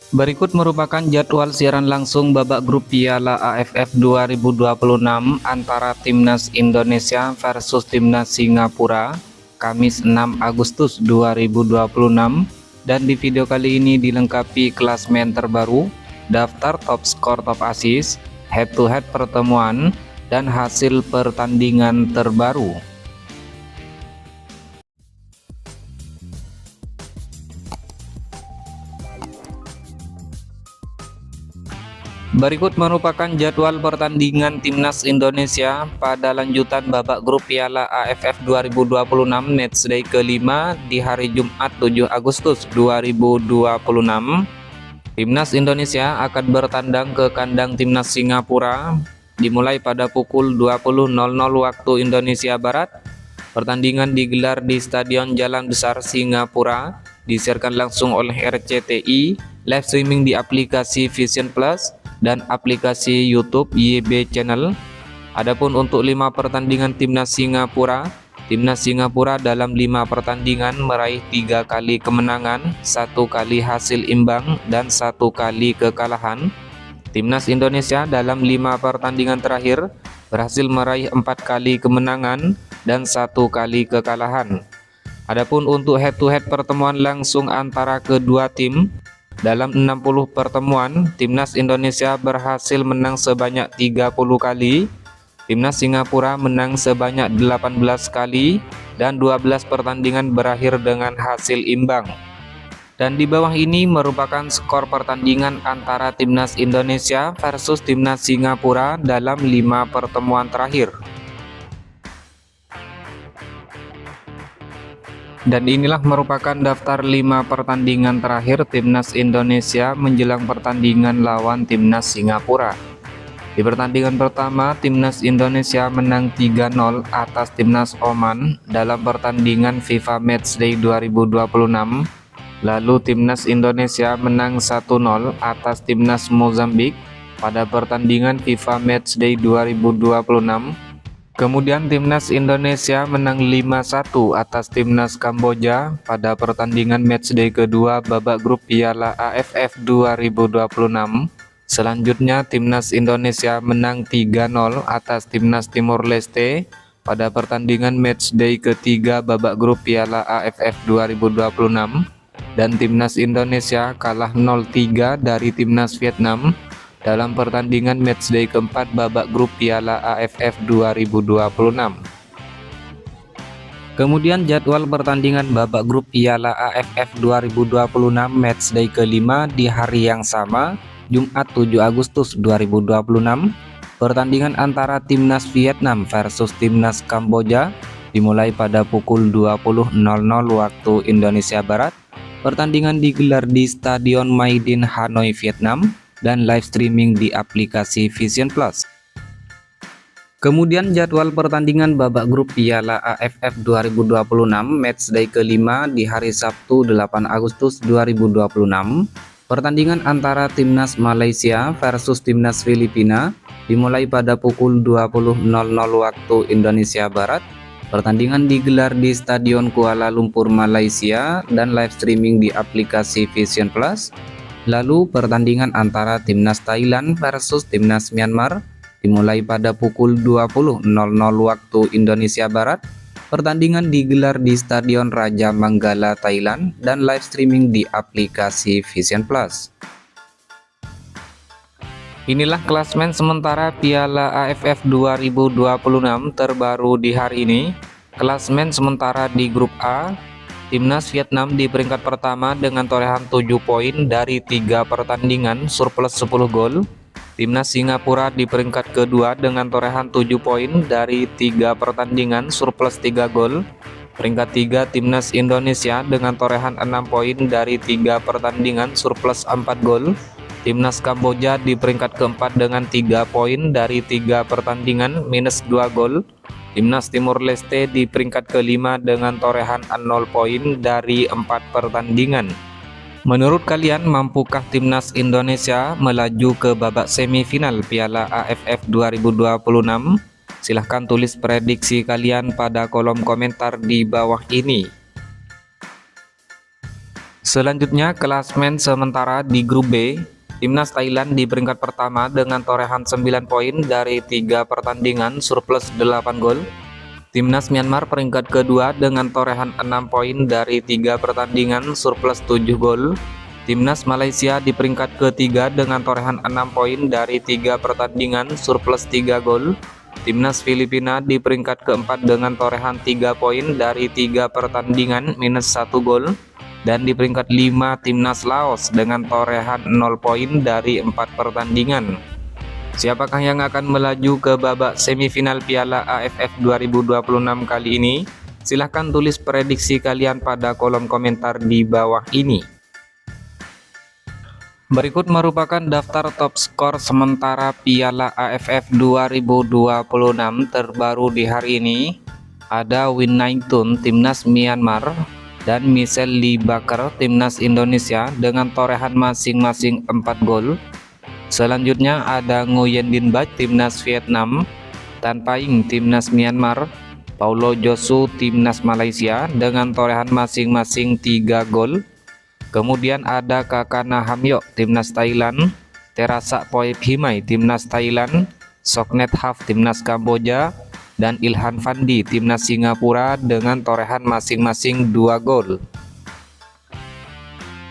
Berikut merupakan jadwal siaran langsung babak grup Piala AFF 2026 antara Timnas Indonesia versus Timnas Singapura, Kamis 6 Agustus 2026, dan di video kali ini dilengkapi klasmen terbaru, daftar top skor, top assist, head-to-head pertemuan, dan hasil pertandingan terbaru. Berikut merupakan jadwal pertandingan Timnas Indonesia pada lanjutan babak grup Piala AFF 2026 matchday kelima di hari Jumat 7 Agustus 2026. Timnas Indonesia akan bertandang ke kandang Timnas Singapura dimulai pada pukul 20.00 waktu Indonesia Barat. Pertandingan digelar di Stadion Jalan Besar Singapura, disiarkan langsung oleh RCTI, live streaming di aplikasi Vision Plus dan aplikasi YouTube YB Channel. Adapun untuk 5 pertandingan Timnas Singapura dalam 5 pertandingan meraih 3 kali kemenangan, 1 kali hasil imbang, dan 1 kali kekalahan. Timnas Indonesia dalam 5 pertandingan terakhir berhasil meraih 4 kali kemenangan dan 1 kali kekalahan. Adapun untuk head-to-head pertemuan langsung antara kedua tim, dalam 60 pertemuan, Timnas Indonesia berhasil menang sebanyak 30 kali, Timnas Singapura menang sebanyak 18 kali, dan 12 pertandingan berakhir dengan hasil imbang. Dan di bawah ini merupakan skor pertandingan antara Timnas Indonesia versus Timnas Singapura dalam 5 pertemuan terakhir. Dan inilah merupakan daftar 5 pertandingan terakhir Timnas Indonesia menjelang pertandingan lawan Timnas Singapura. Di pertandingan pertama, Timnas Indonesia menang 3-0 atas Timnas Oman dalam pertandingan FIFA Matchday 2026. Lalu Timnas Indonesia menang 1-0 atas Timnas Mozambik pada pertandingan FIFA Matchday 2026. Kemudian Timnas Indonesia menang 5-1 atas Timnas Kamboja pada pertandingan matchday kedua babak grup Piala AFF 2026. Selanjutnya Timnas Indonesia menang 3-0 atas Timnas Timor Leste pada pertandingan matchday ketiga babak grup Piala AFF 2026. Dan Timnas Indonesia kalah 0-3 dari Timnas Vietnam dalam pertandingan matchday keempat babak grup Piala AFF 2026. Kemudian jadwal pertandingan babak grup Piala AFF 2026 matchday kelima di hari yang sama, Jumat 7 Agustus 2026. Pertandingan antara Timnas Vietnam versus Timnas Kamboja dimulai pada pukul 20.00 waktu Indonesia Barat. Pertandingan digelar di Stadion Mai Dinh, Hanoi, Vietnam, dan live streaming di aplikasi Vision Plus. Kemudian jadwal pertandingan babak grup Piala AFF 2026 matchday kelima di hari Sabtu 8 Agustus 2026. Pertandingan antara Timnas Malaysia versus Timnas Filipina dimulai pada pukul 20.00 waktu Indonesia Barat. Pertandingan digelar di Stadion Kuala Lumpur, Malaysia, dan live streaming di aplikasi Vision Plus. Lalu pertandingan antara Timnas Thailand versus Timnas Myanmar dimulai pada pukul 20.00 waktu Indonesia Barat. Pertandingan digelar di Stadion Raja Manggala, Thailand, dan live streaming di aplikasi Vision Plus. Inilah klasmen sementara Piala AFF 2026 terbaru di hari ini. Klasmen sementara di grup A, Timnas Vietnam di peringkat pertama dengan torehan 7 poin dari 3 pertandingan surplus 10 gol. Timnas Singapura di peringkat kedua dengan torehan 7 poin dari 3 pertandingan surplus 3 gol. Peringkat 3 Timnas Indonesia dengan torehan 6 poin dari 3 pertandingan surplus 4 gol. Timnas Kamboja di peringkat keempat dengan 3 poin dari 3 pertandingan minus 2 gol. Timnas Timor Leste di peringkat kelima dengan torehan 0 poin dari 4 pertandingan. Menurut kalian, mampukah Timnas Indonesia melaju ke babak semifinal Piala AFF 2026? Silahkan tulis prediksi kalian pada kolom komentar di bawah ini. Selanjutnya klasmen sementara di grup B, timnas Thailand di peringkat pertama dengan torehan 9 poin dari 3 pertandingan surplus 8 gol. Timnas Myanmar peringkat kedua dengan torehan 6 poin dari 3 pertandingan surplus 7 gol. Timnas Malaysia di peringkat ketiga dengan torehan 6 poin dari 3 pertandingan surplus 3 gol. Timnas Filipina di peringkat keempat dengan torehan 3 poin dari 3 pertandingan minus 1 gol. Dan di peringkat 5 timnas Laos dengan torehan 0 poin dari 4 pertandingan. Siapakah yang akan melaju ke babak semifinal Piala AFF 2026 kali ini? Silahkan tulis prediksi kalian pada kolom komentar di bawah ini. Berikut merupakan daftar top skor sementara Piala AFF 2026 terbaru di hari ini. Ada Win Naingtun timnas Myanmar dan Michelle Lee Bakar timnas Indonesia dengan torehan masing-masing 4 gol. Selanjutnya ada Nguyen Din Bach timnas Vietnam, Tan Paing timnas Myanmar, Paulo Josu timnas Malaysia dengan torehan masing-masing 3 gol. Kemudian ada Kakana Hamyok timnas Thailand, Terasa Poipihimai timnas Thailand, Soknet Haf timnas Kamboja, dan Ilhan Fandi timnas Singapura dengan torehan masing-masing 2 gol.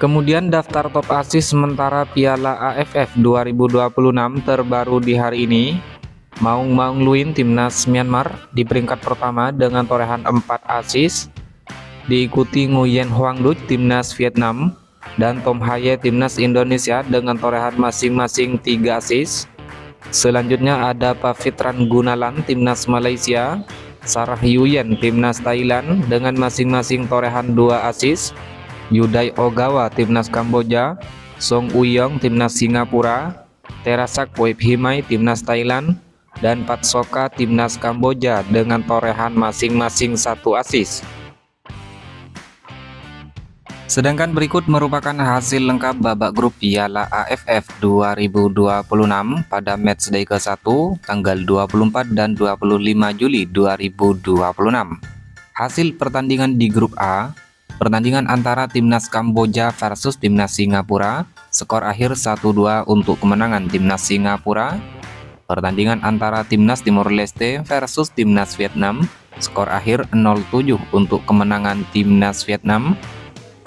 Kemudian daftar top assist sementara Piala AFF 2026 terbaru di hari ini. Maung Maung Luin timnas Myanmar di peringkat pertama dengan torehan 4 assist, diikuti Nguyen Hoang Duc timnas Vietnam dan Tom Haye timnas Indonesia dengan torehan masing-masing 3 assist. Selanjutnya ada Pavitran Gunalan timnas Malaysia, Sarah Yuyen timnas Thailand dengan masing-masing torehan 2 assist, Yudai Ogawa timnas Kamboja, Song Uyong timnas Singapura, Terasak Poipihimai timnas Thailand, dan Pat Soka timnas Kamboja dengan torehan masing-masing 1 assist. Sedangkan berikut merupakan hasil lengkap babak grup Piala AFF 2026 pada matchday ke-1 tanggal 24 dan 25 Juli 2026. Hasil pertandingan di grup A, pertandingan antara timnas Kamboja versus timnas Singapura, skor akhir 1-2 untuk kemenangan timnas Singapura. Pertandingan antara timnas Timor Leste versus timnas Vietnam, skor akhir 0-7 untuk kemenangan timnas Vietnam.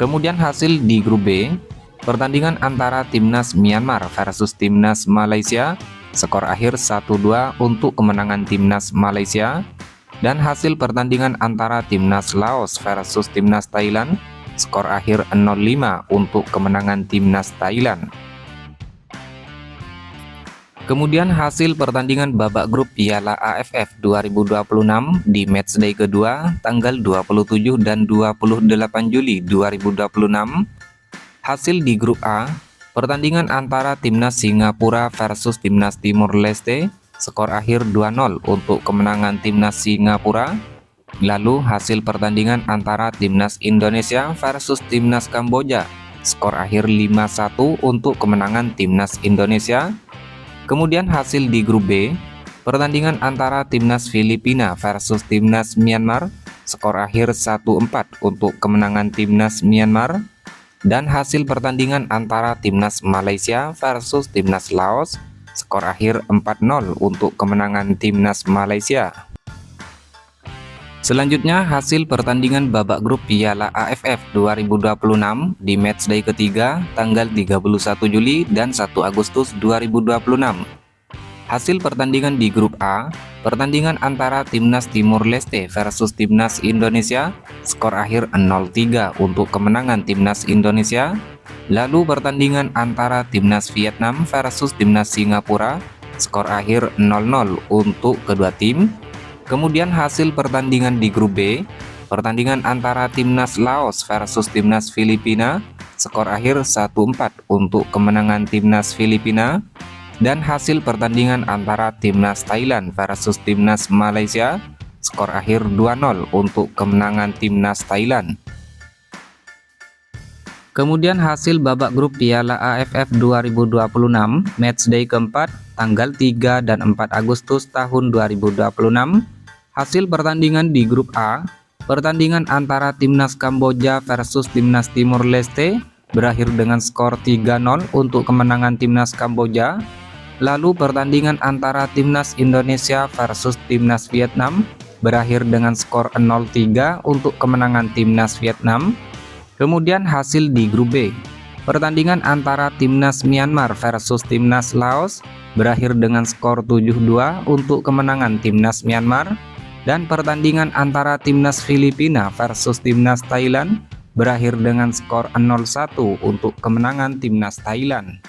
Kemudian hasil di grup B, pertandingan antara timnas Myanmar versus timnas Malaysia, skor akhir 1-2 untuk kemenangan timnas Malaysia. Dan hasil pertandingan antara timnas Laos versus timnas Thailand, skor akhir 0-5 untuk kemenangan timnas Thailand. Kemudian hasil pertandingan babak grup Piala AFF 2026 di matchday kedua tanggal 27 dan 28 Juli 2026. Hasil di grup A, pertandingan antara timnas Singapura versus timnas Timor Leste, skor akhir 2-0 untuk kemenangan timnas Singapura. Lalu hasil pertandingan antara timnas Indonesia versus timnas Kamboja, skor akhir 5-1 untuk kemenangan timnas Indonesia. Kemudian hasil di grup B, pertandingan antara timnas Filipina versus timnas Myanmar, skor akhir 1-4 untuk kemenangan timnas Myanmar. Dan hasil pertandingan antara timnas Malaysia versus timnas Laos, skor akhir 4-0 untuk kemenangan timnas Malaysia. Selanjutnya hasil pertandingan babak grup Piala AFF 2026 di matchday ketiga tanggal 31 Juli dan 1 Agustus 2026. Hasil pertandingan di grup A, pertandingan antara timnas Timor Leste versus timnas Indonesia, skor akhir 0-3 untuk kemenangan timnas Indonesia. Lalu pertandingan antara timnas Vietnam versus timnas Singapura, skor akhir 0-0 untuk kedua tim. Kemudian hasil pertandingan di grup B, pertandingan antara timnas Laos versus timnas Filipina, skor akhir 1-4 untuk kemenangan timnas Filipina. Dan hasil pertandingan antara timnas Thailand versus timnas Malaysia, skor akhir 2-0 untuk kemenangan timnas Thailand. Kemudian hasil babak grup Piala AFF 2026 matchday keempat tanggal 3 dan 4 Agustus tahun 2026. Hasil pertandingan di grup A, Pertandingan antara timnas Kamboja versus timnas Timor Leste berakhir dengan skor 3-0 untuk kemenangan timnas Kamboja. Lalu pertandingan antara timnas Indonesia versus timnas Vietnam berakhir dengan skor 0-3 untuk kemenangan timnas Vietnam. Kemudian hasil di grup B. Pertandingan antara timnas Myanmar versus timnas Laos berakhir dengan skor 7-2 untuk kemenangan timnas Myanmar. Dan pertandingan antara timnas Filipina versus timnas Thailand berakhir dengan skor 0-1 untuk kemenangan timnas Thailand.